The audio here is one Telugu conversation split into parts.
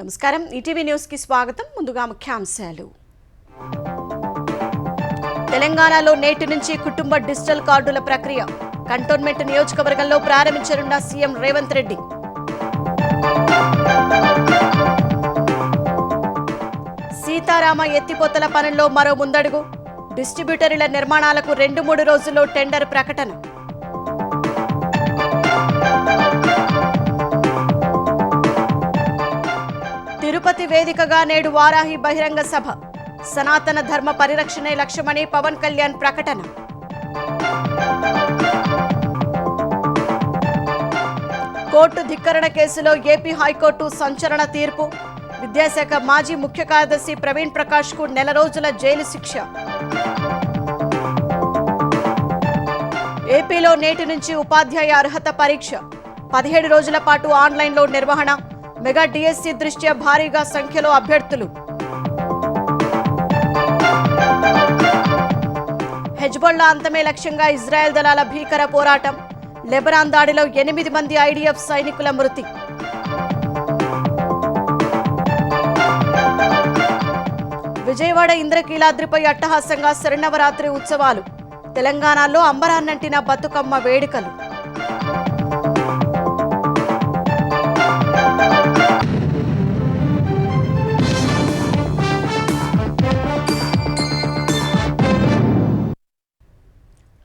నమస్కారం ఈటీవీ న్యూస్ కి స్వాగతం. ముందుగా ముఖ్యాంశాలు. తెలంగాణలో నేటి నుంచి కుటుంబ డిజిటల్ కార్డుల ప్రక్రియ కంటోన్మెంట్ నియోజకవర్గంలో ప్రారంభించనున్న సీఎం రేవంత్ రెడ్డి. సీతారామ ఎత్తిపోతల పనుల్లో మరో ముందడుగు. డిస్ట్రిబ్యూటరీల నిర్మాణాలకు 2-3 రోజుల్లో టెండర్ ప్రకటన. తిరుపతి వేదికగా నేడు వారాహి బహిరంగ సభ. సనాతన ధర్మ పరిరక్షణే లక్ష్యమని పవన్ కళ్యాణ్ ప్రకటన. కోర్టు ధిక్కరణ కేసులో ఏపీ హైకోర్టు సంచలన తీర్పు. విద్యాశాఖ మాజీ ముఖ్య కార్యదర్శి ప్రవీణ్ ప్రకాష్ కు 1 నెల రోజుల జైలు శిక్ష. ఏపీలో నేటి నుంచి ఉపాధ్యాయ అర్హత పరీక్ష 17 రోజుల పాటు ఆన్లైన్లో నిర్వహణ. మెగా డిఎస్సి దృష్ట్యా భారీగా సంఖ్యలో అభ్యర్థులు. హెజ్బొల్లా అంతమే లక్ష్యంగా ఇజ్రాయెల్ దళాల భీకర పోరాటం. లెబనాన్ దాడిలో 8 మంది ఐడిఎఫ్ సైనికుల మృతి. విజయవాడ ఇంద్రకీలాద్రిపై అట్టహాసంగా శరన్నవరాత్రి ఉత్సవాలు. తెలంగాణలో అంబరాన్నంటిన బతుకమ్మ వేడుకలు.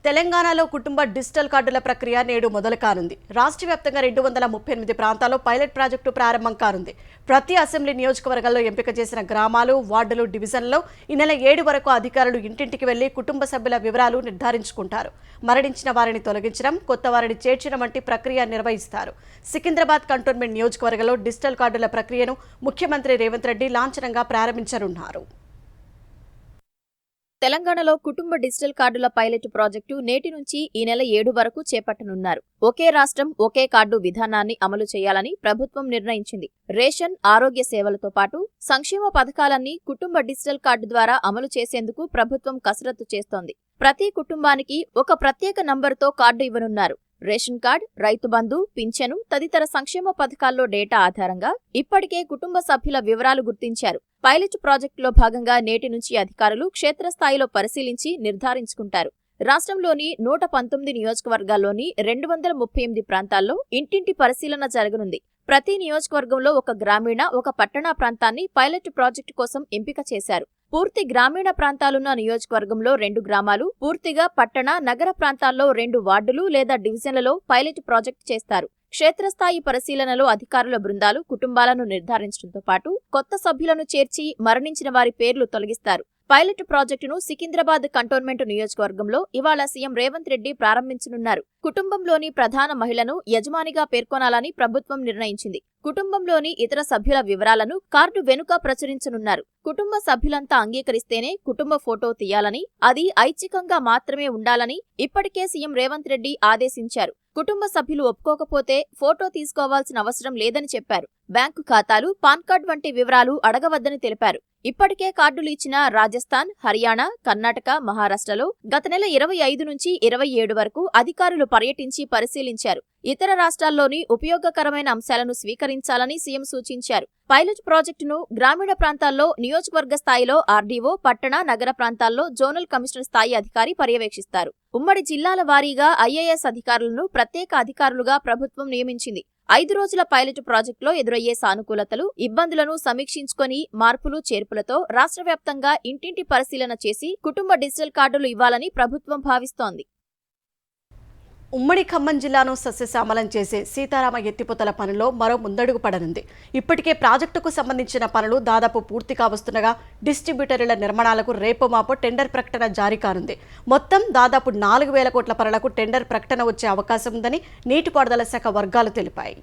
తెలంగాణలో కుటుంబ డిజిటల్ కార్డుల ప్రక్రియ నేడు మొదలు కానుంది. రాష్ట్ర వ్యాప్తంగా 238 ప్రాంతాల్లో పైలట్ ప్రాజెక్టు ప్రారంభం కానుంది. ప్రతి అసెంబ్లీ నియోజకవర్గాల్లో ఎంపిక చేసిన గ్రామాలు, వార్డులు, డివిజన్లలో ఈ నెల 7 వరకు అధికారులు ఇంటింటికి వెళ్లి కుటుంబ సభ్యుల వివరాలు నిర్ధారించుకుంటారు. మరణించిన వారిని తొలగించడం, కొత్త వారిని చేర్చడం వంటి ప్రక్రియ నిర్వహిస్తారు. సికింద్రాబాద్ కంటోన్మెంట్ నియోజకవర్గంలో డిజిటల్ కార్డుల ప్రక్రియను ముఖ్యమంత్రి రేవంత్ రెడ్డి లాంఛనంగా ప్రారంభించనున్నారు. తెలంగాణలో కుటుంబ డిజిటల్ కార్డుల పైలట్ ప్రాజెక్టు నేటి నుంచి ఈ నెల 7 వరకు చేపట్టనున్నారు. ఒకే రాష్ట్రం ఒకే కార్డు విధానాన్ని అమలు చేయాలని ప్రభుత్వం నిర్ణయించింది. రేషన్, ఆరోగ్య సేవలతో పాటు సంక్షేమ పథకాలన్నీ కుటుంబ డిజిటల్ కార్డు ద్వారా అమలు చేసేందుకు ప్రభుత్వం కసరత్తు చేస్తోంది. ప్రతి కుటుంబానికి ఒక ప్రత్యేక నంబరుతో కార్డు ఇవ్వనున్నారు. రేషన్ కార్డు, రైతు బంధు, పింఛను తదితర సంక్షేమ పథకాల్లో డేటా ఆధారంగా ఇప్పటికే కుటుంబ సభ్యుల వివరాలు గుర్తించారు. పైలట్ ప్రాజెక్టులో భాగంగా నేటి నుంచి అధికారులు క్షేత్రస్థాయిలో పరిశీలించి నిర్ధారించుకుంటారు. రాష్ట్రంలోని 119 నియోజకవర్గాల్లోని 238 ప్రాంతాల్లో ఇంటింటి పరిశీలన జరగనుంది. ప్రతి నియోజకవర్గంలో ఒక గ్రామీణ, ఒక పట్టణ ప్రాంతాన్ని పైలట్ ప్రాజెక్టు కోసం ఎంపిక చేశారు. పూర్తి గ్రామీణ ప్రాంతాలున్న నియోజకవర్గంలో 2 గ్రామాలు, పూర్తిగా పట్టణ, నగర ప్రాంతాల్లో 2 వార్డులు లేదా డివిజన్లలో పైలట్ ప్రాజెక్టు చేస్తారు. క్షేత్రస్థాయి పరిశీలనలో అధికారుల బృందాలు కుటుంబాలను నిర్ధారించడంతో పాటు కొత్త సభ్యులను చేర్చి మరణించిన వారి పేర్లు తొలగిస్తారు. పైలట్ ప్రాజెక్టును సికింద్రాబాద్ కంటోన్మెంట్ నియోజకవర్గంలో ఇవాళ సీఎం రేవంత్ రెడ్డి ప్రారంభించనున్నారు. కుటుంబంలోని ప్రధాన మహిళను యజమానిగా పేర్కొనాలని ప్రభుత్వం నిర్ణయించింది. కుటుంబంలోని ఇతర సభ్యుల వివరాలను కార్డు వెనుక ప్రచురించనున్నారు. కుటుంబ సభ్యులంతా అంగీకరిస్తేనే కుటుంబ ఫోటో తీయాలని, అది ఐచ్ఛికంగా మాత్రమే ఉండాలని ఇప్పటికే సీఎం రేవంత్ రెడ్డి ఆదేశించారు. కుటుంబ సభ్యులు ఒప్పుకోకపోతే ఫోటో తీసుకోవాల్సిన అవసరం లేదని చెప్పారు. బ్యాంకు ఖాతాలు, పాన్ కార్డు వంటి వివరాలు అడగవద్దని తెలిపారు. ఇప్పటికే కార్డులు ఇచ్చిన రాజస్థాన్, హర్యానా, కర్ణాటక, మహారాష్ట్రలో గత నెల 25 నుంచి 27 వరకు అధికారులు పర్యటించి పరిశీలించారు. ఇతర రాష్ట్రాల్లోని ఉపయోగకరమైన అంశాలను స్వీకరించాలని సీఎం సూచించారు. పైలట్ ప్రాజెక్టును గ్రామీణ ప్రాంతాల్లో నియోజకవర్గ స్థాయిలో ఆర్డీఓ, పట్టణ, నగర ప్రాంతాల్లో జోనల్ కమిషనర్ స్థాయి అధికారి పర్యవేక్షిస్తారు. ఉమ్మడి జిల్లాల వారీగా ఐఏఎస్ అధికారులను ప్రత్యేక అధికారులుగా ప్రభుత్వం నియమించింది. 5 రోజుల పైలట్ ప్రాజెక్టులో ఎదురయ్యే సానుకూలతలు, ఇబ్బందులను సమీక్షించుకొని మార్పులు, చేర్పులతో రాష్ట్ర వ్యాప్తంగా ఇంటింటి పరిశీలన చేసి కుటుంబ డిజిటల్ కార్డులు ఇవ్వాలని ప్రభుత్వం భావిస్తోంది. ఉమ్మడి ఖమ్మం జిల్లాను సస్యశ్యామలం చేసే సీతారామ ఎత్తిపోతల పనిలో మరో ముందడుగు పడనుంది. ఇప్పటికే ప్రాజెక్టుకు సంబంధించిన పనులు దాదాపు పూర్తిగా వస్తుండగా డిస్ట్రిబ్యూటరీల నిర్మాణాలకు రేపు మాపో టెండర్ ప్రకటన జారీ కానుంది. మొత్తం దాదాపు 4,000 కోట్ల పనులకు టెండర్ ప్రకటన వచ్చే అవకాశం ఉందని నీటిపారుదల శాఖ వర్గాలు తెలిపాయి.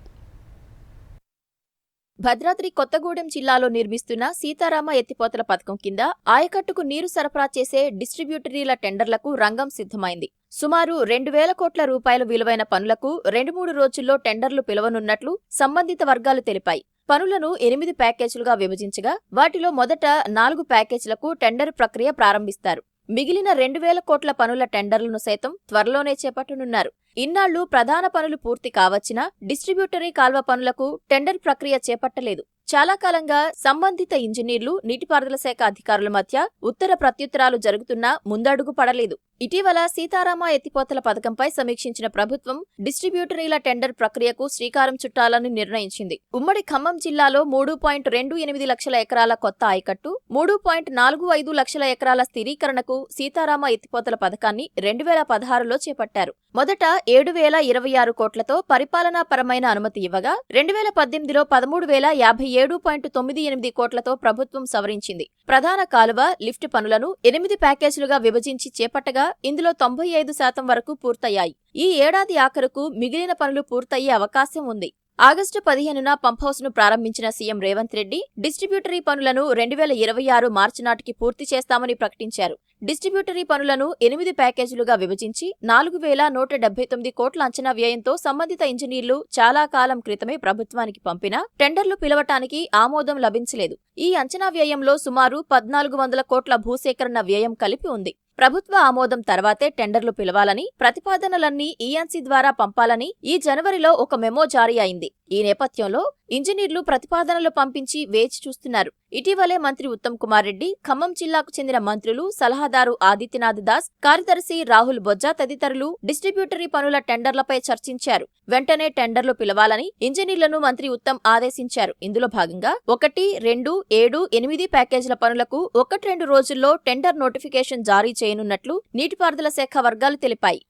భద్రాద్రి కొత్తగూడెం జిల్లాలో నిర్మిస్తున్న సీతారామ ఎత్తిపోతల పథకం కింద ఆయకట్టుకు నీరు సరఫరా చేసే డిస్ట్రిబ్యూటరీల టెండర్లకు రంగం సిద్ధమైంది. సుమారు 2,000 కోట్ల రూపాయల విలువైన పనులకు 2-3 రోజుల్లో టెండర్లు పిలవనున్నట్లు సంబంధిత వర్గాలు తెలిపాయి. పనులను 8 ప్యాకేజీలుగా విభజించగా వాటిలో మొదట 4 ప్యాకేజీలకు టెండర్ ప్రక్రియ ప్రారంభిస్తారు. మిగిలిన 2,000 కోట్ల పనుల టెండర్లను సైతం త్వరలోనే చేపట్టనున్నారు. ఇన్నాళ్లు ప్రధాన పనులు పూర్తి కావచ్చినా డిస్ట్రిబ్యూటరీ కాల్వ పనులకు టెండర్ ప్రక్రియ చేపట్టలేదు. చాలా కాలంగా సంబంధిత ఇంజనీర్లు, నీటిపారుదల శాఖ అధికారుల మధ్య ఉత్తర ప్రత్యుత్తరాలు జరుగుతున్నా ముందడుగు పడలేదు. ఇటీవల సీతారామ ఎత్తిపోతల పథకంపై సమీక్షించిన ప్రభుత్వం డిస్ట్రిబ్యూటరీల టెండర్ ప్రక్రియకు శ్రీకారం చుట్టాలని నిర్ణయించింది. ఉమ్మడి ఖమ్మం జిల్లాలో 3.28 లక్షల ఎకరాల కొత్త ఆయకట్టు, 3.45 లక్షల ఎకరాల స్థిరీకరణకు సీతారామ ఎత్తిపోతల పథకాన్ని 2016లో చేపట్టారు. మొదట 7,026 కోట్లతో పరిపాలనాపరమైన అనుమతి ఇవ్వగా 2018లో 13,057.98 కోట్లతో ప్రభుత్వం సవరించింది. ప్రధాన కాలువ, లిఫ్ట్ పనులను 8 ప్యాకేజీలుగా విభజించి చేపట్టగా ఇందులో 95% వరకు పూర్తయ్యాయి. ఈ ఏడాది ఆఖరుకు మిగిలిన పనులు పూర్తయ్యే అవకాశం ఉంది. ఆగస్టు 15న పంప్హౌస్ను ప్రారంభించిన సీఎం రేవంత్ రెడ్డి డిస్ట్రిబ్యూటరీ పనులను 2026 మార్చి నాటికి పూర్తి చేస్తామని ప్రకటించారు. డిస్ట్రిబ్యూటరీ పనులను 8 ప్యాకేజీలుగా విభజించి 4,179 కోట్ల అంచనా వ్యయంతో సంబంధిత ఇంజనీర్లు చాలా కాలం క్రితమే ప్రభుత్వానికి పంపినా టెండర్లు పిలవటానికి ఆమోదం లభించలేదు. ఈ అంచనా వ్యయంలో సుమారు 1,400 కోట్ల భూసేకరణ వ్యయం కలిపి ఉంది. ప్రభుత్వ ఆమోదం తర్వాతే టెండర్లు పిలవాలని, ప్రతిపాదనలన్నీ ఈఎన్సీ ద్వారా పంపాలని ఈ జనవరిలో ఒక మెమో జారీ అయింది. ఈ నేపథ్యంలో ఇంజనీర్లు ప్రతిపాదనలు పంపించి వేచి చూస్తున్నారు. ఇటీవలే మంత్రి ఉత్తమ్ కుమార్ రెడ్డి, ఖమ్మం జిల్లాకు చెందిన మంత్రులు, సలహాదారు ఆదిత్యనాథ్ దాస్, కార్యదర్శి రాహుల్ బొజ్జా తదితరులు డిస్ట్రిబ్యూటరీ పనుల టెండర్లపై చర్చించారు. వెంటనే టెండర్లు పిలవాలని ఇంజనీర్లను మంత్రి ఉత్తమ్ ఆదేశించారు. ఇందులో భాగంగా 1, 2, 7, 8 ప్యాకేజీల పనులకు 1-2 రోజుల్లో టెండర్ నోటిఫికేషన్ జారీ చేయనున్నట్లు నీటిపారుదల శాఖ వర్గాలు తెలిపాయి.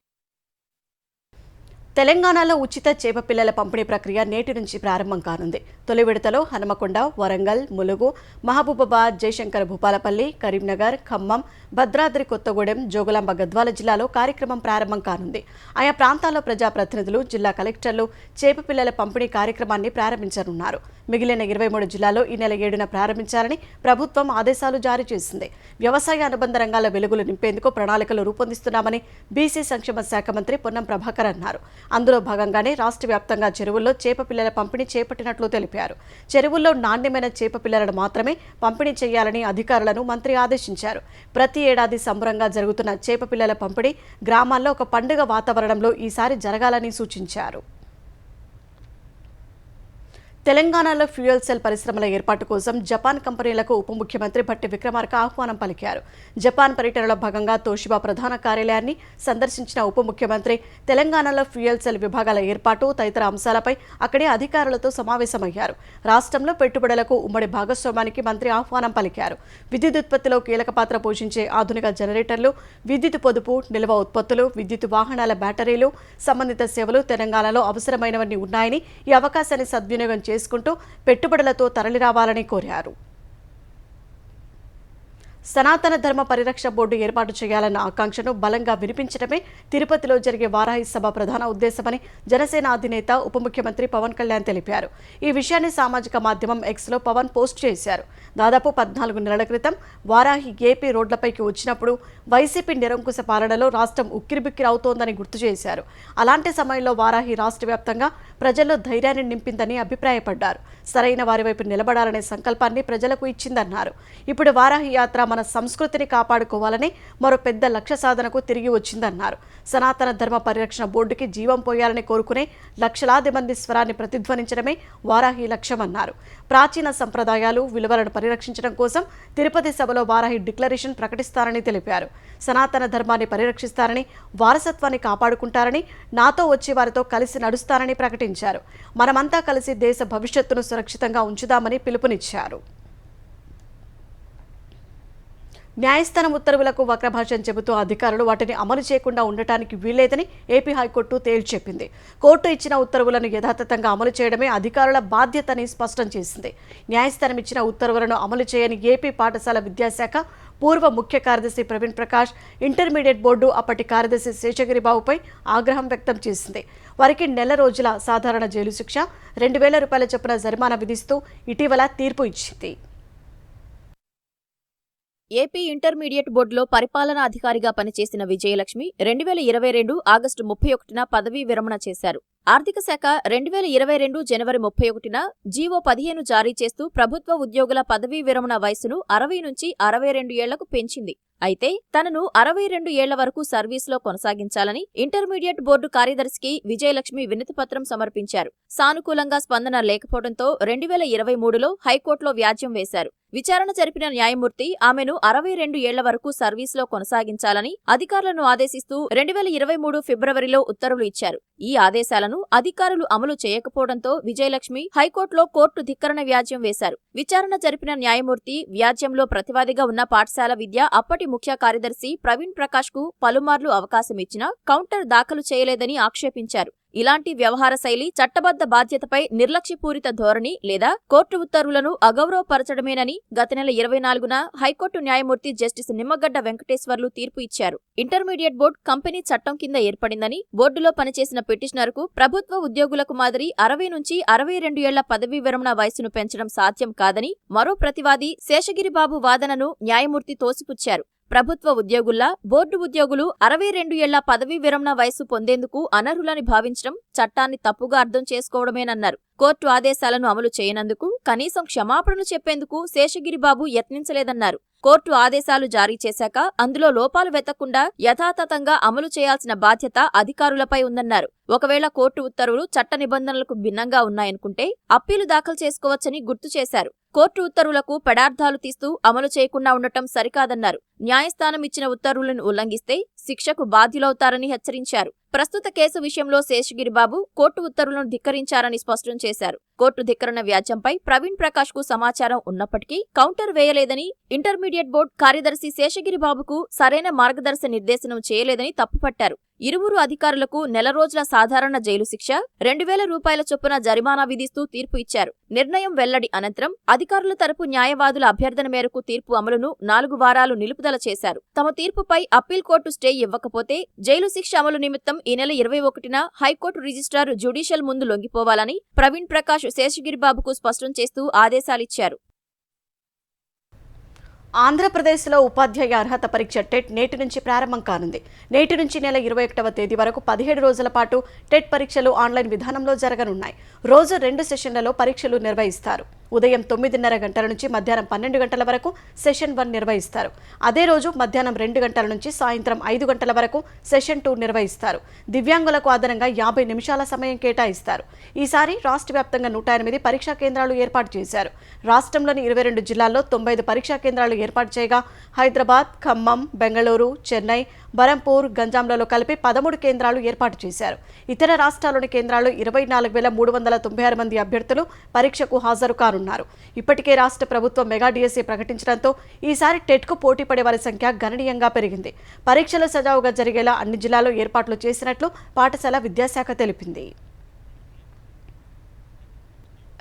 తెలంగాణలో ఉచిత చేప పిల్లల పంపిణీ ప్రక్రియ నేటి నుంచి ప్రారంభం కానుంది. తొలి విడతలో హనుమకొండ, వరంగల్, ములుగు, మహబూబాబాద్, జయశంకర్ భూపాలపల్లి, కరీంనగర్, ఖమ్మం, భద్రాద్రి కొత్తగూడెం, జోగులాంబ గద్వాల జిల్లాలో కార్యక్రమం ప్రారంభం కానుంది. ఆయా ప్రాంతాల్లో ప్రజాప్రతినిధులు, జిల్లా కలెక్టర్లు చేప పిల్లల పంపిణీ కార్యక్రమాన్ని ప్రారంభించనున్నారు. మిగిలిన 23 జిల్లాల్లో ఈ నెల 7న ప్రారంభించాలని ప్రభుత్వం ఆదేశాలు జారీ చేసింది. వ్యవసాయ అనుబంధ రంగాల వెలుగులు నింపేందుకు ప్రణాళికలు రూపొందిస్తున్నామని బీసీ సంక్షేమ శాఖ మంత్రి పొన్నం ప్రభాకర్ అన్నారు. అందులో భాగంగానే రాష్ట్ర వ్యాప్తంగా చెరువుల్లో చేప పిల్లల పంపిణీ చేపట్టినట్లు తెలిపారు. చెరువుల్లో నాణ్యమైన చేప పిల్లలను మాత్రమే పంపిణీ చేయాలని అధికారులను మంత్రి ఆదేశించారు. ప్రతి ఏడాది సంబరంగా జరుగుతున్న చేప పిల్లల పంపిణీ గ్రామాల్లో ఒక పండుగ వాతావరణంలో ఈసారి జరగాలని సూచించారు. తెలంగాణలో ఫ్యూయల్ సెల్ పరిశ్రమల ఏర్పాటు కోసం జపాన్ కంపెనీలకు ఉప ముఖ్యమంత్రి భట్టి విక్రమార్క ఆహ్వానం పలికారు. జపాన్ పర్యటనలో భాగంగా తోషిబా ప్రధాన కార్యాలయాన్ని సందర్శించిన ఉప ముఖ్యమంత్రి తెలంగాణలో ఫ్యూయల్ సెల్ విభాగాల ఏర్పాటు తదితర అంశాలపై అక్కడే అధికారులతో సమావేశమయ్యారు. రాష్ట్రంలో పెట్టుబడులకు ఉమ్మడి భాగస్వామ్యానికి మంత్రి ఆహ్వానం పలికారు. విద్యుత్ ఉత్పత్తిలో కీలక పాత్ర పోషించే ఆధునిక జనరేటర్లు, విద్యుత్ పొదుపు, నిల్వ ఉత్పత్తులు, విద్యుత్ వాహనాల బ్యాటరీలు, సంబంధిత సేవలు తెలంగాణలో అవసరమైనవన్నీ ఉన్నాయని, ఈ అవకాశాన్ని సద్వినియోగం చేసుకుంటూ పెట్టుబడులతో తరలిరావాలని కోరారు. సనాతన ధర్మ పరిరక్షణ బోర్డు ఏర్పాటు చేయాలన్న ఆకాంక్షను బలంగా వినిపించడమే తిరుపతిలో జరిగే వారాహి సభ ప్రధాన ఉద్దేశమని జనసేన అధినేత ఉప ముఖ్యమంత్రి పవన్ కళ్యాణ్ తెలిపారు. ఈ విషయాన్ని సామాజిక మాధ్యమం ఎక్స్లో పవన్ పోస్ట్ చేశారు. దాదాపు 14 నెలల క్రితం వారాహి ఏపీ రోడ్లపైకి వచ్చినప్పుడు వైసీపీ నిరంకుశ పాలనలో రాష్ట్రం ఉక్కిరిబిక్కిరవుతోందని గుర్తు చేశారు. అలాంటి సమయంలో వారాహి రాష్ట్ర వ్యాప్తంగా ప్రజల్లో ధైర్యాన్ని నింపిందని అభిప్రాయపడ్డారు. సరైన వారి వైపు నిలబడాలనే సంకల్పాన్ని ప్రజలకు ఇచ్చిందన్నారు. ఇప్పుడు వారాహి యాత్ర మన సంస్కృతిని కాపాడుకోవాలని మరో పెద్ద లక్ష్య సాధనకు తిరిగి వచ్చిందన్నారు. సనాతన ధర్మ పరిరక్షణ బోర్డుకి జీవం పోయాలని కోరుకునే లక్షలాది మంది స్వరాన్ని ప్రతిధ్వనించడమే వారాహి లక్ష్యమన్నారు. ప్రాచీన సంప్రదాయాలు, విలువలను పరిరక్షించడం కోసం తిరుపతి సభలో వారాహి డిక్లరేషన్ ప్రకటిస్తారని తెలిపారు. సనాతన ధర్మాన్ని పరిరక్షిస్తారని, వారసత్వాన్ని కాపాడుకుంటారని, నాతో వచ్చే వారితో కలిసి నడుస్తారని ప్రకటించారు. మనమంతా కలిసి దేశ భవిష్యత్తును సురక్షితంగా ఉంచుదామని పిలుపునిచ్చారు. న్యాయస్థానం ఉత్తర్వులకు వక్రభాషం చెబుతూ అధికారులు వాటిని అమలు చేయకుండా ఉండటానికి వీల్లేదని ఏపీ హైకోర్టు తేల్చెప్పింది. కోర్టు ఇచ్చిన ఉత్తర్వులను యథాతథంగా అమలు చేయడమే అధికారుల బాధ్యతని స్పష్టం చేసింది. న్యాయస్థానం ఇచ్చిన ఉత్తర్వులను అమలు చేయని ఏపీ పాఠశాల విద్యాశాఖ పూర్వ ముఖ్య కార్యదర్శి ప్రవీణ్ ప్రకాష్, ఇంటర్మీడియట్ బోర్డు అప్పటి కార్యదర్శి శేషగిరిబాబుపై ఆగ్రహం వ్యక్తం చేసింది. వారికి 1 నెల రోజుల సాధారణ జైలు శిక్ష, 2,000 రూపాయల చొప్పున జరిమానా విధిస్తూ ఇటీవల తీర్పు ఇచ్చింది. ఏపీ ఇంటర్మీడియట్ బోర్డులో పరిపాలనా అధికారిగా పనిచేసిన విజయలక్ష్మి 2022 ఆగస్టు 31న పదవీ విరమణ చేశారు. ఆర్థిక శాఖ 2022 జనవరి 31న జీవో 15 జారీ చేస్తూ ప్రభుత్వ ఉద్యోగుల పదవీ విరమణ వయసును 60 నుంచి 62 ఏళ్లకు పెంచింది. అయితే తనను 62 ఏళ్ల వరకు సర్వీస్లో కొనసాగించాలని ఇంటర్మీడియట్ బోర్డు కార్యదర్శికి విజయలక్ష్మి వినతిపత్రం సమర్పించారు. సానుకూలంగా స్పందన లేకపోవడంతో 2023లో హైకోర్టులో వ్యాజ్యం వేశారు. విచారణ జరిపిన న్యాయమూర్తి ఆమెను 62 ఏళ్ల వరకు సర్వీస్లో కొనసాగించాలని అధికారులను ఆదేశిస్తూ 2023 ఫిబ్రవరిలో ఉత్తర్వులు ఇచ్చారు. ఈ ఆదేశాలను అధికారులు అమలు చేయకపోవడంతో విజయలక్ష్మి హైకోర్టులో కోర్టు ధిక్కరణ వ్యాజ్యం వేశారు. విచారణ జరిపిన న్యాయమూర్తి వ్యాజ్యంలో ప్రతివాదిగా ఉన్న పాఠశాల విద్య అప్పటి ముఖ్య కార్యదర్శి ప్రవీణ్ ప్రకాష్ కు పలుమార్లు అవకాశం ఇచ్చినా కౌంటర్ దాఖలు చేయలేదని ఆక్షేపించారు. ఇలాంటి వ్యవహార శైలి చట్టబద్ధ బాధ్యతపై నిర్లక్ష్యపూరిత ధోరణి లేదా కోర్టు ఉత్తర్వులను అగౌరవపరచడమేనని గత నెల 24న హైకోర్టు న్యాయమూర్తి జస్టిస్ నిమ్మగడ్డ వెంకటేశ్వర్లు తీర్పు ఇచ్చారు. ఇంటర్మీడియట్ బోర్డు కంపెనీ చట్టం కింద ఏర్పడిందని, బోర్డులో పనిచేసిన పిటిషనర్కు ప్రభుత్వ ఉద్యోగులకు మాదిరి 60 నుంచి 62 ఏళ్ల పదవీ విరమణ వయసును పెంచడం సాధ్యం కాదని మరో ప్రతివాది శేషగిరిబాబు వాదనను న్యాయమూర్తి తోసిపుచ్చారు. ప్రభుత్వ ఉద్యోగుల్లా బోర్డు ఉద్యోగులు 62 ఏళ్ల పదవీ విరమణ వయసు పొందేందుకు అనర్హులని భావించడం చట్టాన్ని తప్పుగా అర్థం చేసుకోవడమేనన్నారు. కోర్టు ఆదేశాలను అమలు చేయనందుకు కనీసం క్షమాపణలు చెప్పేందుకు శేషగిరిబాబు యత్నించలేదన్నారు. కోర్టు ఆదేశాలు జారీ చేశాక అందులో లోపాలు వెతకకుండా యథాతథంగా అమలు చేయాల్సిన బాధ్యత అధికారులపై ఉందన్నారు. ఒకవేళ కోర్టు ఉత్తర్వులు చట్ట నిబంధనలకు భిన్నంగా ఉన్నాయనుకుంటే అప్పీలు దాఖలు చేసుకోవచ్చని గుర్తు చేశారు. కోర్టు ఉత్తర్వులకు పెడార్థాలు తీస్తూ అమలు చేయకుండా ఉండటం సరికాదన్నారు. న్యాయస్థానం ఇచ్చిన ఉత్తర్వులను ఉల్లంఘిస్తే శిక్షకు బాధ్యులవుతారని హెచ్చరించారు. ప్రస్తుత కేసు విషయంలో శేషగిరిబాబు కోర్టు ఉత్తర్వులను ధిక్కరించారని స్పష్టం చేశారు. కోర్టు ధిక్కరణ వ్యాజ్యంపై ప్రవీణ్ ప్రకాష్ కు సమాచారం ఉన్నప్పటికీ కౌంటర్ వేయలేదని, ఇంటర్మీడియట్ బోర్డు కార్యదర్శి శేషగిరిబాబుకు సరైన మార్గదర్శ నిర్దేశనం చేయలేదని తప్పుపట్టారు. ఇరువురు అధికారులకు నెల రోజుల సాధారణ జైలు శిక్ష, 2000 రూపాయల చొప్పున జరిమానా విధిస్తూ తీర్పు ఇచ్చారు. నిర్ణయం వెల్లడి అనంతరం అధికారుల తరపు న్యాయవాదుల అభ్యర్థన మేరకు తీర్పు అమలును 4 వారాలు నిలుపుదల చేశారు. తమ తీర్పుపై అప్పీల్ కోర్టు స్టే ఇవ్వకపోతే జైలు శిక్ష అమలు నిమిత్తం ఈ నెల 21న హైకోర్టు రిజిస్ట్రార్ జ్యుడిషియల్ ముందు లొంగిపోవాలని ప్రవీణ్ ప్రకాష్ శేషగిరిబాబుకు స్పష్టం చేస్తూ ఆదేశాలిచ్చారు. ఆంధ్రప్రదేశ్లో ఉపాధ్యాయ అర్హత పరీక్ష టెట్ నేటి నుంచి ప్రారంభం కానుంది. నేటి నుంచి నెల 21వ తేదీ వరకు 17 రోజుల పాటు టెట్ పరీక్షలు ఆన్లైన్ విధానంలో జరగనున్నాయి. రోజు 2 సెషన్లలో పరీక్షలు నిర్వహిస్తారు. ఉదయం 9:30 గంటల నుంచి మధ్యాహ్నం 12 గంటల వరకు సెషన్ 1 నిర్వహిస్తారు. అదే రోజు మధ్యాహ్నం 2 గంటల నుంచి సాయంత్రం 5 గంటల వరకు సెషన్ 2 నిర్వహిస్తారు. దివ్యాంగులకు అదనంగా 50 నిమిషాల సమయం కేటాయిస్తారు. ఈసారి రాష్ట్ర వ్యాప్తంగా 108 పరీక్షా కేంద్రాలు ఏర్పాటు చేశారు. రాష్ట్రంలోని 22 జిల్లాల్లో 95 పరీక్షా కేంద్రాలు ఏర్పాటు చేయగా హైదరాబాద్, ఖమ్మం, బెంగళూరు, చెన్నై, బరంపూర్, గంజాంలలో కలిపి 13 కేంద్రాలు ఏర్పాటు చేశారు. ఇతర రాష్ట్రాల్లోని కేంద్రాల్లో 24,396 మంది అభ్యర్థులు పరీక్షకు హాజరు కానున్నారు. ఇప్పటికే రాష్ట్ర ప్రభుత్వం మెగా డిఎస్సి ప్రకటించడంతో ఈసారి టెట్కు పోటీ పడే వారి సంఖ్య గణనీయంగా పెరిగింది. పరీక్షలు సజావుగా జరిగేలా అన్ని జిల్లాల్లో ఏర్పాట్లు చేసినట్లు పాఠశాల విద్యాశాఖ తెలిపింది.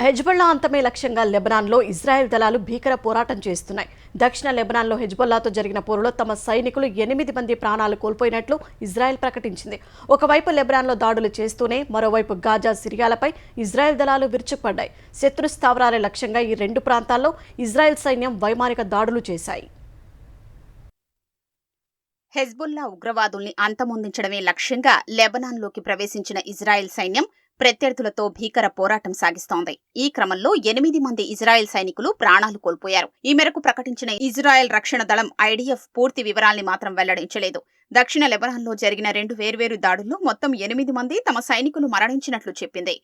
హెజ్బొల్లా అంతమే లక్ష్యంగా లెబనాన్లో ఇజ్రాయెల్ దళాలు భీకర పోరాటం చేస్తున్నాయి. దక్షిణ లెబనాన్లో హెజ్బొల్లాతో జరిగిన పోరులో తమ సైనికులు 8 మంది ప్రాణాలు కోల్పోయినట్లు ఇజ్రాయెల్ ప్రకటించింది. ఒకవైపు లెబనాన్లో దాడులు చేస్తూనే మరోవైపు గాజా, సిరియాలపై ఇజ్రాయెల్ దళాలు విరుచుకుపడ్డాయి. శత్రు స్థావరాల లక్ష్యంగా ఈ 2 ప్రాంతాల్లో ఇజ్రాయెల్ సైన్యం వైమానిక దాడులు చేశాయి. హెజ్బుల్లా ఉగ్రవాదుల్ని అంతమొందించడమే లక్ష్యంగా లెబనాన్లోకి ప్రవేశించిన ఇజ్రాయెల్ సైన్యం ప్రత్యర్థులతో భీకర పోరాటం సాగిస్తోంది. ఈ క్రమంలో 8 మంది ఇజ్రాయెల్ సైనికులు ప్రాణాలు కోల్పోయారు. ఈ మేరకు ప్రకటించిన ఇజ్రాయెల్ రక్షణ దళం ఐడిఎఫ్ పూర్తి వివరాల్ని మాత్రం వెల్లడించలేదు. దక్షిణ లెబనాన్లో జరిగిన 2 వేర్వేరు దాడుల్లో మొత్తం 8 మంది తమ సైనికులు మరణించినట్లు చెప్పింది.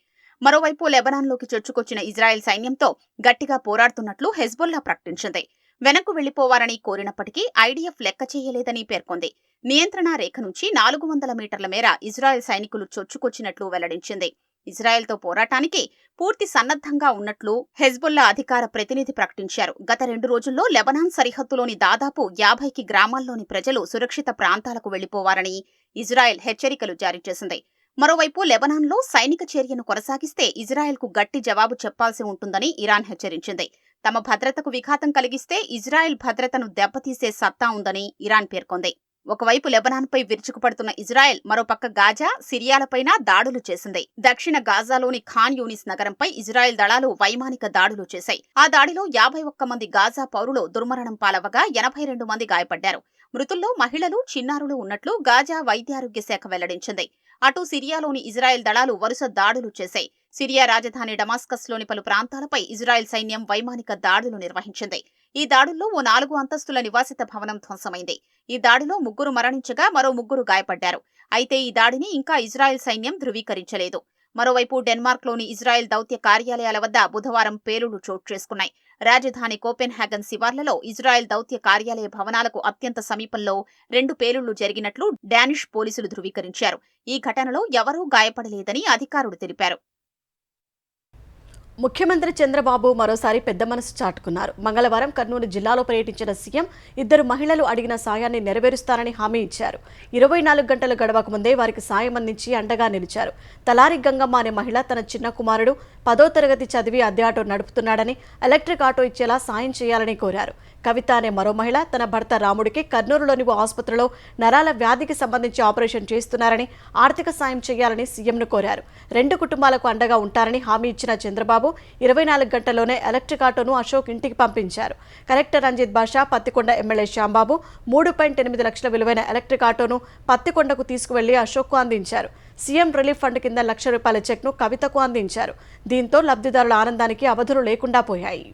మరోవైపు లెబనాన్లోకి చొచ్చుకొచ్చిన ఇజ్రాయెల్ సైన్యంతో గట్టిగా పోరాడుతున్నట్లు హెజ్బొల్లా ప్రకటించింది. వెనక్కు వెళ్లిపోవారని కోరినప్పటికీ ఐడిఎఫ్ లెక్క చేయలేదని పేర్కొంది. నియంత్రణ రేఖ నుంచి 400 మీటర్ల మేర ఇజ్రాయెల్ సైనికులు చొచ్చుకొచ్చినట్లు వెల్లడించింది. ఇజ్రాయెల్తో పోరాటానికి పూర్తి సన్నద్ధంగా ఉన్నట్లు హెజ్బొల్లా అధికార ప్రతినిధి ప్రకటించారు. గత 2 రోజుల్లో లెబనాన్ సరిహద్దులోని దాదాపు 50 గ్రామాల్లోని ప్రజలు సురక్షిత ప్రాంతాలకు వెళ్లిపోవారని ఇజ్రాయెల్ హెచ్చరికలు జారీ చేసింది. మరోవైపు లెబనాన్లో సైనిక చర్యను కొనసాగిస్తే ఇజ్రాయెల్కు గట్టి జవాబు చెప్పాల్సి ఉంటుందని ఇరాన్ హెచ్చరించింది. తమ భద్రతకు విఘాతం కలిగిస్తే ఇజ్రాయెల్ భద్రతను దెబ్బతీసే సత్తా ఉందని ఇరాన్ పేర్కొంది. ఒకవైపు లెబనాన్పై విరుచుకుపడుతున్న ఇజ్రాయెల్ మరోపక్క గాజా, సిరియాలపైన దాడులు చేసింది. దక్షిణ గాజాలోని ఖాన్ యూనిస్ నగరంపై ఇజ్రాయెల్ దళాలు వైమానిక దాడులు చేశాయి. ఆ దాడిలో 51 మంది గాజా పౌరులు దుర్మరణం పాలవగా 82 మంది గాయపడ్డారు. మృతుల్లో మహిళలు, చిన్నారులు ఉన్నట్లు గాజా వైద్యారోగ్య శాఖ వెల్లడించింది. అటు సిరియాలోని ఇజ్రాయెల్ దళాలు వరుస దాడులు చేశాయి. సిరియా రాజధాని డమాస్కస్లోని పలు ప్రాంతాలపై ఇజ్రాయెల్ సైన్యం వైమానిక దాడులు నిర్వహించింది. ఈ దాడుల్లో ఓ 4 అంతస్తుల నివాసిత భవనం ధ్వంసమైంది. ఈ దాడిలో 3 మరణించగా మరో 3 గాయపడ్డారు. అయితే ఈ దాడిని ఇంకా ఇజ్రాయెల్ సైన్యం ధృవీకరించలేదు. మరోవైపు డెన్మార్క్లోని ఇజ్రాయెల్ దౌత్య కార్యాలయాల వద్ద బుధవారం పేలుళ్లు చోటు చేసుకున్నాయి. రాజధాని కోపెన్హాగన్ శివార్లలో ఇజ్రాయెల్ దౌత్య కార్యాలయ భవనాలకు అత్యంత సమీపంలో 2 పేలుళ్లు జరిగినట్లు డానిష్ పోలీసులు ధృవీకరించారు. ఈ ఘటనలో ఎవరూ గాయపడలేదని అధికారులు తెలిపారు. ముఖ్యమంత్రి చంద్రబాబు మరోసారి పెద్ద మనసు చాటుకున్నారు. మంగళవారం కర్నూలు జిల్లాలో పర్యటించిన సీఎం 2 మహిళలు అడిగిన సాయాన్ని నెరవేరుస్తారని హామీ ఇచ్చారు. 24 గంటలు గడవక ముందే వారికి సాయం అందించి అండగా నిలిచారు. తలారి గంగమ్మ అనే మహిళ తన చిన్న కుమారుడు 10వ తరగతి చదివి అద్దె ఆటో నడుపుతున్నాడని ఎలక్ట్రిక్ ఆటో ఇచ్చేలా సాయం చేయాలని కోరారు. కవిత అనే మరో మహిళ తన భర్త రాముడికి కర్నూలులోని ఓ ఆసుపత్రిలో నరాల వ్యాధికి సంబంధించి ఆపరేషన్ చేస్తున్నారని ఆర్థిక సాయం చేయాలని సీఎంను కోరారు. 2 కుటుంబాలకు అండగా ఉంటారని హామీ ఇచ్చిన చంద్రబాబు 24 గంటల్లోనే ఎలక్ట్రిక్ ఆటోను అశోక్ ఇంటికి పంపించారు. కలెక్టర్ రంజిత్ బాషా, పత్తికొండ ఎమ్మెల్యే శ్యాంబాబు 3.8 లక్షల విలువైన ఎలక్ట్రిక్ ఆటోను పత్తికొండకు తీసుకువెళ్లి అశోక్కు అందించారు. సీఎం రిలీఫ్ ఫండ్ కింద ₹1,00,000 చెక్ను కవితకు అందించారు. దీంతో లబ్ధిదారుల ఆనందానికి అవధులు లేకుండా పోయాయి.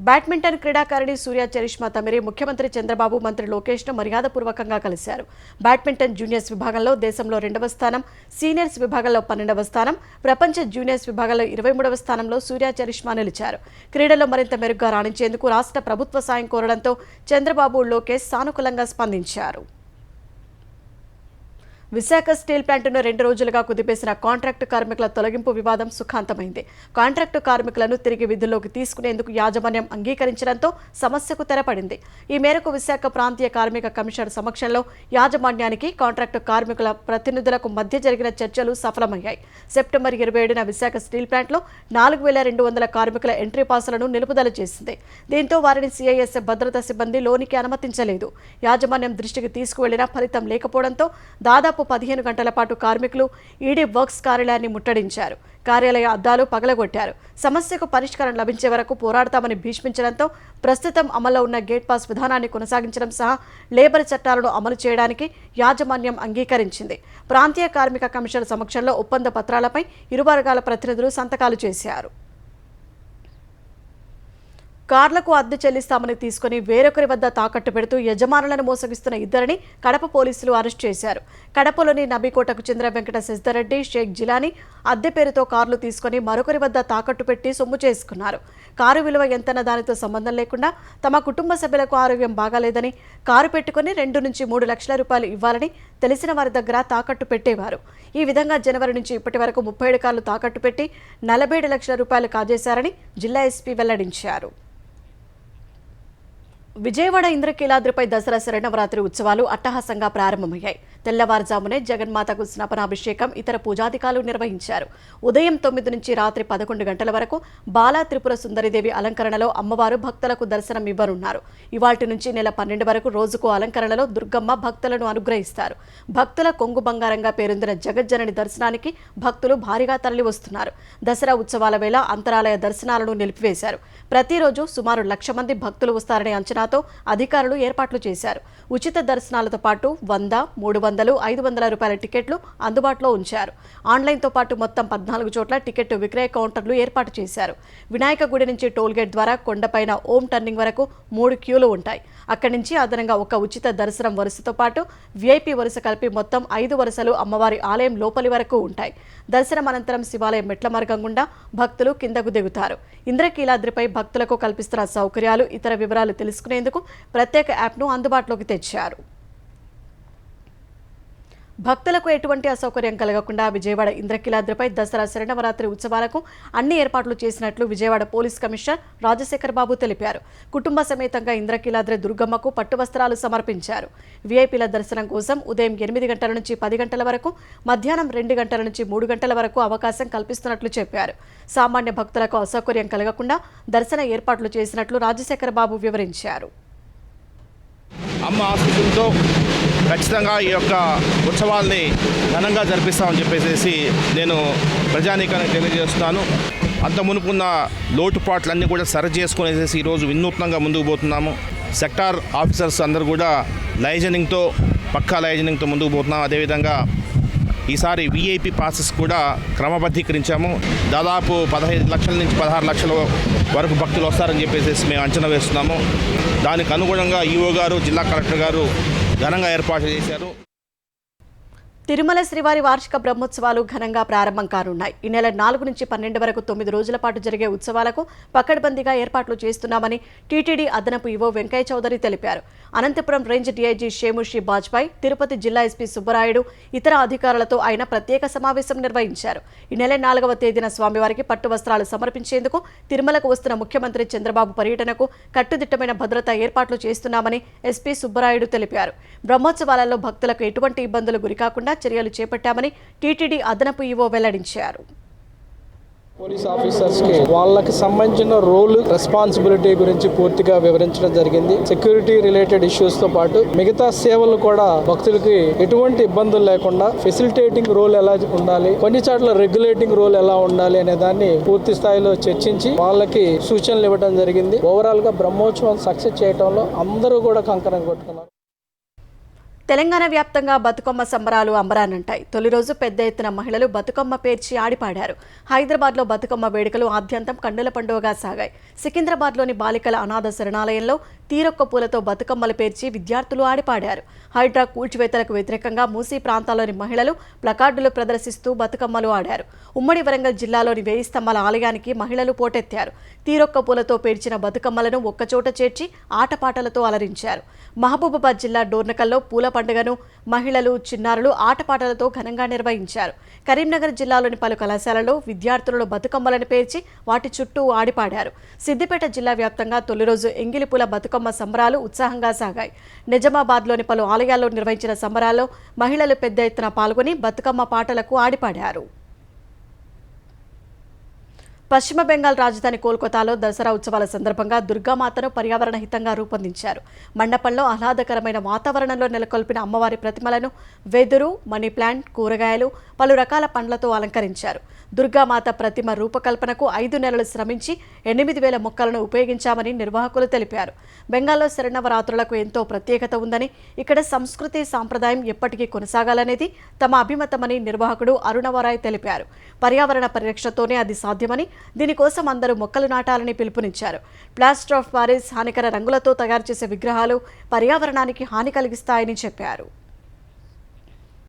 బ్యాడ్మింటన్ క్రీడాకారిణి సూర్య చరిష్మా తమిరి ముఖ్యమంత్రి చంద్రబాబు, మంత్రి లోకేష్ను మర్యాదపూర్వకంగా కలిశారు. బ్యాడ్మింటన్ జూనియర్స్ విభాగంలో దేశంలో 2వ స్థానం, సీనియర్స్ విభాగంలో 12వ స్థానం, ప్రపంచ జూనియర్స్ విభాగంలో 23వ స్థానంలో సూర్య చరిష్మా నిలిచారు. క్రీడలో మరింత మెరుగ్గా రాణించేందుకు రాష్ట్ర ప్రభుత్వ సాయం కోరడంతో చంద్రబాబు, లోకేష్ సానుకూలంగా స్పందించారు. విశాఖ స్టీల్ ప్లాంట్ను 2 రోజులుగా కుదిపేసిన కాంట్రాక్టు కార్మికుల తొలగింపు వివాదం సుఖాంతమైంది. కాంట్రాక్టు కార్మికులను తిరిగి విధుల్లోకి తీసుకునేందుకు యాజమాన్యం అంగీకరించడంతో సమస్యకు తెరపడింది. ఈ మేరకు విశాఖ ప్రాంతీయ కార్మిక కమిషనర్ సమక్షంలో యాజమాన్యానికి కాంట్రాక్టు కార్మికుల ప్రతినిధులకు మధ్య జరిగిన చర్చలు సఫలమయ్యాయి. సెప్టెంబర్ 27న విశాఖ స్టీల్ ప్లాంట్లో 4,200 కార్మికుల ఎంట్రీ పాసులను నిలుపుదల చేసింది. దీంతో వారిని సిఐఎస్ఎఫ్ భద్రతా సిబ్బంది లోనికి అనుమతించలేదు. యాజమాన్యం దృష్టికి తీసుకువెళ్లినా ఫలితం లేకపోవడంతో దాదాపు 15 గంటల పాటు కార్మికులు ఈడీ వర్క్స్ కార్యాలయాన్ని ముట్టడించారు. కార్యాలయ అద్దాలు పగలగొట్టారు. సమస్యకు పరిష్కారం లభించే వరకు పోరాడతామని భీష్మించడంతో ప్రస్తుతం అమల్లో ఉన్న గేట్ పాస్ విధానాన్ని కొనసాగించడం సహా లేబర్ చట్టాలను అమలు చేయడానికి యాజమాన్యం అంగీకరించింది. ప్రాంతీయ కార్మిక కమిషన్ సమక్షంలో ఒప్పంద పత్రాలపై ఇరు వర్గాల ప్రతినిధులు సంతకాలు చేశారు. కార్లకు అద్దె చెల్లిస్తామని తీసుకుని వేరొకరి వద్ద తాకట్టు పెడుతూ యజమానులను మోసగిస్తున్న 2 కడప పోలీసులు అరెస్ట్ చేశారు. కడపలోని నబీకోటకు చెందిన వెంకట శశిధర్రెడ్డి, షేక్ జిలానీ అద్దె పేరుతో కార్లు తీసుకుని మరొకరి వద్ద తాకట్టు పెట్టి సొమ్ము చేసుకున్నారు. కారు విలువ ఎంతన్న దానితో సంబంధం లేకుండా తమ కుటుంబ సభ్యులకు ఆరోగ్యం బాగాలేదని కారు పెట్టుకుని 2 నుంచి 3 లక్షల రూపాయలు ఇవ్వాలని తెలిసిన వారి దగ్గర తాకట్టు పెట్టేవారు. ఈ విధంగా జనవరి నుంచి ఇప్పటి వరకు 37 కార్లు తాకట్టు పెట్టి 47 లక్షల రూపాయలు కాజేశారని జిల్లా ఎస్పీ వెల్లడించారు. విజయవాడ ఇంద్రకీలాద్రిపై దసరా శరన్నవరాత్రి ఉత్సవాలు అట్టహాసంగా ప్రారంభమయ్యాయి. తెల్లవారుజామునే జగన్మాతకు స్నాపనాభిషేకం, ఇతర పూజాధికాలు నిర్వహించారు. ఉదయం 9 నుంచి రాత్రి 11 గంటల వరకు బాలా త్రిపుర సుందరిదేవి అలంకరణలో అమ్మవారు భక్తులకు దర్శనం ఇవ్వనున్నారు. ఇవాల్టి నుంచి నెల 12 వరకు రోజుకు అలంకరణలో దుర్గమ్మ భక్తులను అనుగ్రహిస్తారు. భక్తుల కొంగు బంగారంగా పేరొందిన జగజ్జనని దర్శనానికి భక్తులు భారీగా తరలి వస్తున్నారు. దసరా ఉత్సవాల వేళ అంతరాలయ దర్శనాలను నిలిపివేశారు. ప్రతిరోజు సుమారు 1,00,000 మంది భక్తులు వస్తారనే అంచనాతో అధికారులు ఏర్పాట్లు చేశారు. ఉచిత దర్శనాలతో పాటు 100, 300, 500 రూపాయల టికెట్లు అందుబాటులో ఉంచారు. ఆన్లైన్తో పాటు మొత్తం 14 చోట్ల టికెట్ విక్రయ కౌంటర్లు ఏర్పాటు చేశారు. వినాయక గుడి నుంచి టోల్గేట్ ద్వారా కొండపైన ఓం టర్నింగ్ వరకు 3 క్యూలు ఉంటాయి. అక్కడి నుంచి అదనంగా ఒక ఉచిత దర్శనం వరుసతో పాటు విఐపి వరుస కలిపి మొత్తం 5 వరుసలు అమ్మవారి ఆలయం లోపలి వరకు ఉంటాయి. దర్శనం అనంతరం శివాలయం మెట్ల మార్గం గుండా భక్తులు కిందకు దిగుతారు. ఇంద్రకీలాద్రిపై భక్తులకు కల్పిస్తున్న సౌకర్యాలు, ఇతర వివరాలు తెలుసుకునేందుకు ప్రత్యేక యాప్ను అందుబాటులోకి తెచ్చారు. భక్తులకు ఎటువంటి అసౌకర్యం కలగకుండా విజయవాడ ఇంద్రకీలాద్రిపై దసరా శరన్నవరాత్రి ఉత్సవాలకు అన్ని ఏర్పాట్లు చేసినట్లు విజయవాడ పోలీస్ కమిషనర్ రాజశేఖర్ బాబు తెలిపారు. కుటుంబ సమేతంగా ఇంద్రకీలాద్రి దుర్గమ్మకు పట్టు వస్త్రాలు సమర్పించారు. వీఐపీల దర్శనం కోసం ఉదయం 8 గంటల నుంచి 10 గంటల వరకు, మధ్యాహ్నం 2 గంటల నుంచి 3 గంటల వరకు అవకాశం కల్పిస్తున్నట్లు చెప్పారు. సామాన్య భక్తులకు అసౌకర్యం కలగకుండా దర్శన ఏర్పాట్లు చేసినట్లు రాజశేఖర్ బాబు వివరించారు. అమ్మ ఆశీస్సులతో ఖచ్చితంగా ఈ యొక్క ఉత్సవాల్ని ఘనంగా జరిపిస్తామని చెప్పేసి నేను ప్రజానీకానికి తెలియజేస్తున్నాను. అంత మునుపున్న లోటుపాట్లన్నీ కూడా సరి చేసుకునేసి ఈరోజు వినూత్నంగా ముందుకు పోతున్నాము. సెక్టార్ ఆఫీసర్స్ అందరూ కూడా లైజనింగ్తో, పక్కా లైజనింగ్తో ముందుకు పోతున్నాం. అదేవిధంగా ఈసారి విఐపి పాసెస్ కూడా క్రమబద్ధీకరించాము. దాదాపు 15 లక్షల నుంచి 16 లక్షల వరకు భక్తులు వస్తారని చెప్పేసి మేము అంచనా వేస్తున్నాము. దానికి అనుగుణంగా ఈఓ గారు, జిల్లా కలెక్టర్ గారు ఘనంగా ఏర్పాటు చేశారు. తిరుమల శ్రీవారి వార్షిక బ్రహ్మోత్సవాలు ఘనంగా ప్రారంభం కానున్నాయి. ఈ నెల 4 నుంచి 12 వరకు 9 రోజుల పాటు జరిగే ఉత్సవాలకు పకడ్బందీగా ఏర్పాట్లు చేస్తున్నామని టీటీడీ అదనపు ఈవో వెంకయ్య చౌదరి తెలిపారు. అనంతపురం రేంజ్ డీఐజీ షేముషి బాజ్పాయ్, తిరుపతి జిల్లా ఎస్పీ సుబ్బరాయుడు, ఇతర అధికారులతో ఆయన ప్రత్యేక సమావేశం నిర్వహించారు. ఈ నెల 4వ తేదీన స్వామివారికి పట్టు వస్త్రాలు సమర్పించేందుకు తిరుమలకు వస్తున్న ముఖ్యమంత్రి చంద్రబాబు పర్యటనకు కట్టుదిట్టమైన భద్రతా ఏర్పాట్లు చేస్తున్నామని ఎస్పీ సుబ్బరాయుడు తెలిపారు. బ్రహ్మోత్సవాలలో భక్తులకు ఎటువంటి ఇబ్బందులు గురికాకుండా చర్యలు చేపట్టామని టీటీడీ అదనపు ఈవో వెల్లడించారు. పోలీస్ ఆఫీసర్స్కి వాళ్ళకి సంబంధించిన రోల్, రెస్పాన్సిబిలిటీ గురించి పూర్తిగా వివరించడం జరిగింది. సెక్యూరిటీ రిలేటెడ్ ఇష్యూస్ తో పాటు మిగతా సేవలు కూడా భక్తులకి ఎటువంటి ఇబ్బందులు లేకుండా ఫెసిలిటేటింగ్ రోల్ ఎలా ఉండాలి, కొన్ని చోట్ల రెగ్యులేటింగ్ రోల్ ఎలా ఉండాలి అనే దాన్ని పూర్తి స్థాయిలో చర్చించి వాళ్ళకి సూచనలు ఇవ్వడం జరిగింది. ఓవరాల్ గా బ్రహ్మోత్సవం సక్సెస్ చేయడంలో అందరూ కూడా కంకణం కొట్టుకున్నారు. తెలంగాణ వ్యాప్తంగా బతుకమ్మ సంబరాలు అంబరానంటాయి. తొలి రోజు పెద్ద ఎత్తున మహిళలు బతుకమ్మ పేర్చి ఆడిపాడారు. హైదరాబాద్లో బతుకమ్మ వేడుకలు ఆద్యంతం కన్నుల పండుగగా సాగాయి. సికింద్రాబాద్లోని బాలికల అనాథ శరణాలయంలో తీరొక్క పూలతో బతుకమ్మలు పేర్చి విద్యార్థులు ఆడిపాడారు. హైడ్రా కూల్చివేతలకు వ్యతిరేకంగా మూసీ ప్రాంతాల్లోని మహిళలు ప్లకార్డులు ప్రదర్శిస్తూ బతుకమ్మలు ఆడారు. ఉమ్మడి వరంగల్ జిల్లాలోని 1000 స్తంభాల ఆలయానికి మహిళలు పోటెత్తారు. తీరొక్క పూలతో పేర్చిన బతుకమ్మలను ఒక్కచోట చేర్చి ఆటపాటలతో అలరించారు. మహబూబాబాద్ జిల్లా డోర్నకల్లో పూల పండుగను మహిళలు, చిన్నారులు ఆటపాటలతో ఘనంగా నిర్వహించారు. కరీంనగర్ జిల్లాలోని పలు కళాశాలలో విద్యార్థులు బతుకమ్మలను పేర్చి వాటి చుట్టూ ఆడిపాడారు. సిద్దిపేట జిల్లా వ్యాప్తంగా తొలి రోజు ఎంగిలిపూల బతుకమ్మ సంబరాలు ఉత్సాహంగా సాగాయి. నిజామాబాద్లోని పలు ఆలయాల్లో నిర్వహించిన సంబరాల్లో మహిళలు పెద్ద ఎత్తున పాల్గొని బతుకమ్మ పాటలకు ఆడిపాడారు. పశ్చిమ బెంగాల్ రాజధాని కోల్కతాలో దసరా ఉత్సవాల సందర్భంగా దుర్గామాతను పర్యావరణ హితంగా రూపొందించారు. మండపంలో ఆహ్లాదకరమైన వాతావరణంలో నెలకొల్పిన అమ్మవారి ప్రతిమలను వెదురు, మనీ ప్లాంట్, కూరగాయలు, పలు రకాల పండ్లతో అలంకరించారు. దుర్గామాత ప్రతిమ రూపకల్పనకు 5 నెలలు శ్రమించి 8000 మొక్కలను ఉపయోగించామని నిర్వాహకులు తెలిపారు. బెంగాల్లో శరన్నవరాత్రులకు ఎంతో ప్రత్యేకత ఉందని, ఇక్కడ సంస్కృతి సాంప్రదాయం ఎప్పటికీ కొనసాగాలనేది తమ అభిమతమని నిర్వాహకుడు అరుణవరాయ్ తెలిపారు. పర్యావరణ పరిరక్షణతోనే అది సాధ్యమని, దీనికోసం అందరూ మొక్కలు నాటాలని పిలుపునిచ్చారు. ప్లాస్టర్ ఆఫ్ పారిస్, హానికర రంగులతో తయారు చేసే విగ్రహాలు పర్యావరణానికి హాని కలిగిస్తాయని చెప్పారు.